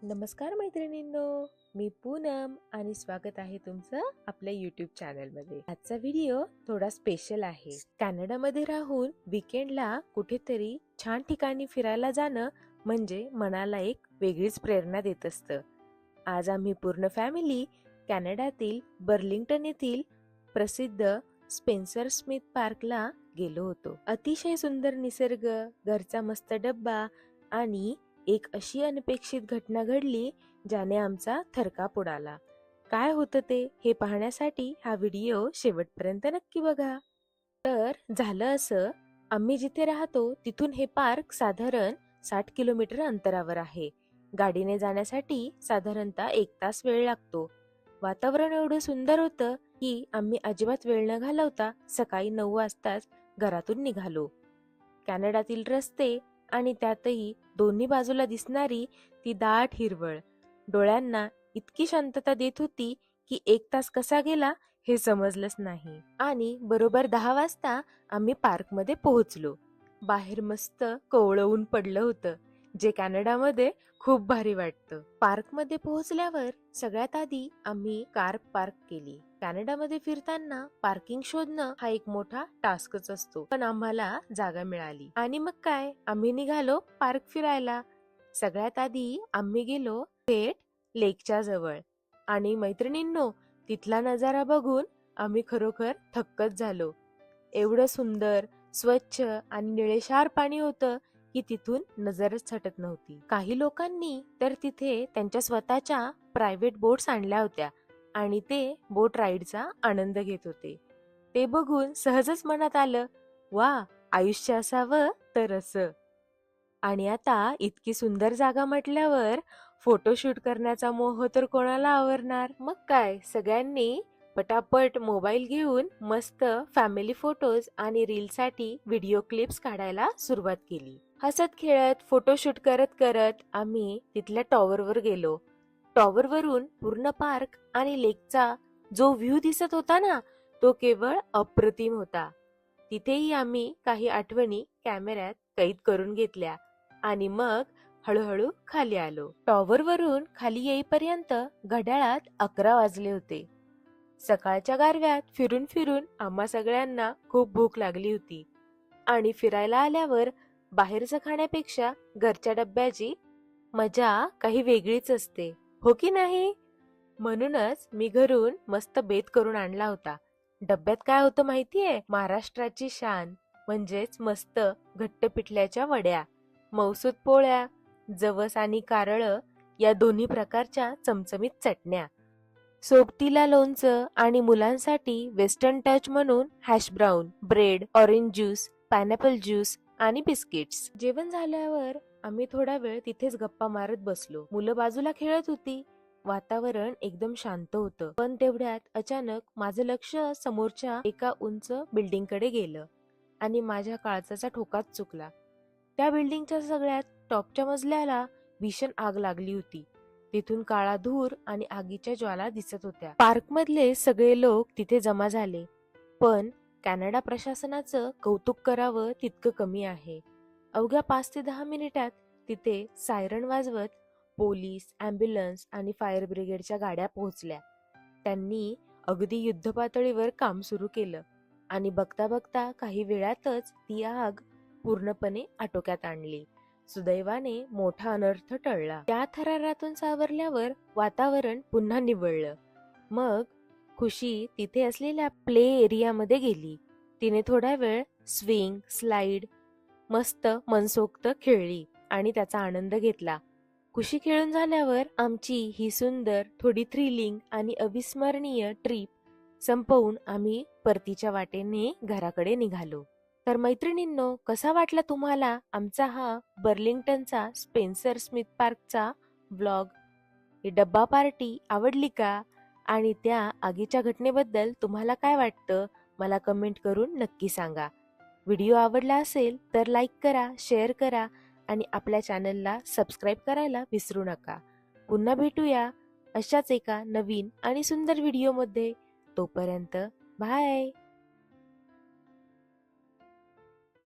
नमस्कार मैत्रिणींनो, मी पूनम आणि स्वागत आहे तुमचं आपल्या YouTube चॅनलमध्ये। आजचा व्हिडिओ थोडा स्पेशल आहे। कॅनडामध्ये राहून वीकेंडला कुठेतरी छान ठिकाणी फिरायला जाणं म्हणजे मनाला एक वेगळीच प्रेरणा देत असतं। आज आम्ही पूर्ण फॅमिली कॅनडातील बर्लिंग्टन येथील प्रसिद्ध स्पेन्सर स्मिथ पार्कला गेलो होतो। अतिशय सुंदर निसर्ग, घरचा मस्त डब्बा आणि एक अशी अनपेक्षित घटना घडली ज्याने आमचा थरकाप उडाला। काय होतं ते हे पाहण्यासाठी हा व्हिडिओ शेवटपर्यंत नक्की बघा। तर झालं असं, आम्ही जिथे राहतो तिथून हे पार्क साधारण 60 किलोमीटर अंतरावर आहे। गाडीने जाण्यासाठी साधारणतः 1 तास वेळ लागतो। वातावरण एवढं सुंदर होतं की आम्ही अजिबात वेळ न घालवता सकाळी 9 वाजताच घरातून निघालो। कॅनडातील रस्ते आणि त्यातही दोन्ही बाजूला दिसणारी ती दाट हिरवळ डोळ्यांना इतकी शांतता देत होती की 1 तास कसा गेला हे समजलंच नाही। आणि बरोबर 10 वाजता आम्ही पार्कमध्ये पोहोचलो। बाहेर मस्त कोवळं ऊन पडलं होतं, जे कॅनडामध्ये खूप भारी वाटतं। पार्कमध्ये पोहोचल्यावर सगळ्यात आधी आम्ही कार पार्क केली। कॅनडामध्ये फिरताना पार्किंग शोधणं हा एक मोठा टास्कच असतो, पण आम्हाला जागा मिळाली आणि मग काय, आम्ही निघालो पार्क फिरायला। सगळ्यात आधी आम्ही गेलो थेट लेकच्या जवळ आणि मैत्रिणींनो, तिथला नजारा बघून आम्ही खरोखर थक्कच झालो। एवढं सुंदर, स्वच्छ आणि निळेशार पाणी होतं की तिथून नजरच हटत नव्हती। काही लोकांनी तर तिथे त्यांच्या स्वतःच्या प्रायव्हेट बोट्स आणल्या होत्या आणि ते बोट राईडचा आनंद घेत होते। ते बघून सहजच मनात आलं, वा, आयुष्य असावं तर असं। आणि आता इतकी सुंदर जागा म्हटल्यावर फोटोशूट करण्याचा मोह तर कोणाला आवरणार। मग काय, सगळ्यांनी पटापट मोबाईल घेऊन मस्त फॅमिली फोटोज आणि रीलसाठी व्हिडिओ क्लिप्स काढायला सुरुवात केली। हसत खेळत फोटोशूट करत करत आम्ही तिथल्या टॉवरवर गेलो। टॉवरवरून पूर्ण पार्क आणि लेकचा जो व्ह्यू दिसत होता ना, तो केवळ अप्रतिम होता। तिथेही आम्ही काही आठवणी कॅमेऱ्यात कैद करून घेतल्या आणि मग हळूहळू खाली आलो। टॉवरवरून खाली येईपर्यंत घड्याळात 11 वाजले होते। सकाळच्या गारव्यात फिरून फिरून आम्हा सगळ्यांना खूप भूक लागली होती आणि फिरायला आल्यावर बाहेरचं खाण्यापेक्षा घरच्या डब्याची मजा काही वेगळीच असते, हो की नाही? म्हणूनच मी घरून मस्त बेत करून आणला होता। डब्यात काय होतं माहितीये? महाराष्ट्राची शान म्हणजेच मस्त घट्ट पिठल्याच्या वड्या, मौसूद पोळ्या, जवस आणि कारळं या दोन्ही प्रकारच्या चमचमीत चटण्या, सोबतीला लोणचं आणि मुलांसाठी वेस्टर्न टच म्हणून hash brown, bread, orange juice, pineapple juice आणि बिस्किट्स। जेवण झाल्यावर आम्ही थोडा वेळ तिथेच गप्पा मारत बसलो। मुलं बाजूला खेळत होती। वातावरण एकदम शांत होतं, पण तेवढ्यात अचानक माझं लक्ष समोरच्या एका उंच बिल्डिंगकडे गेलं आणि माझ्या काळजाचा ठोकाच चुकला। त्या बिल्डिंगच्या सगळ्यात टॉपच्या मजल्याला भीषण आग लागली होती। तिथून काळा धूर आणि आगीच्या ज्वाला दिसत होत्या। पार्कमधले सगळे लोक तिथे जमा झाले, पण कॅनडा प्रशासनाचं कौतुक करावं तितकं कमी आहे। अवघ्या 5 ते 10 मिनिटात तिथे सायरन वाजवत पोलीस, ॲम्ब्युलन्स आणि फायर ब्रिगेडच्या गाड्या पोहोचल्या। त्यांनी अगदी युद्धपातळीवर काम सुरू केलं आणि बघता बघता काही वेळातच ती आग पूर्णपणे आटोक्यात आणली। सुदैवाने मोठा अनर्थ टळला। त्या थरारातून सावरल्यावर वातावरण पुन्हा निवळलं। मग खुशी तिथे असलेल्या प्ले एरियामध्ये गेली। तिने थोडा वेळ स्विंग, स्लाइड मस्त मनसोक्त खेळली आणि त्याचा आनंद घेतला। खुशी खेळून झाल्यावर आमची ही सुंदर, थोडी थ्रिलिंग आणि अविस्मरणीय ट्रिप संपवून आम्ही परतीच्या वाटेने घराकडे निघालो। तर मैत्रिणींनो, कसा वाटला तुम्हाला आमचा हा बर्लिंग्टनचा स्पेन्सर स्मिथ पार्कचा व्लॉग? ही डब्बा पार्टी आवडली का? आणि त्या आगीच्या घटनेबद्दल तुम्हाला काय वाटतं मला कमेंट करून नक्की सांगा। व्हिडिओ आवडला असेल तर लाईक करा, शेअर करा आणि आपल्या चॅनलला सबस्क्राईब करायला विसरू नका। पुन्हा भेटूया अशाच एका नवीन आणि सुंदर व्हिडिओमध्ये। तोपर्यंत बाय।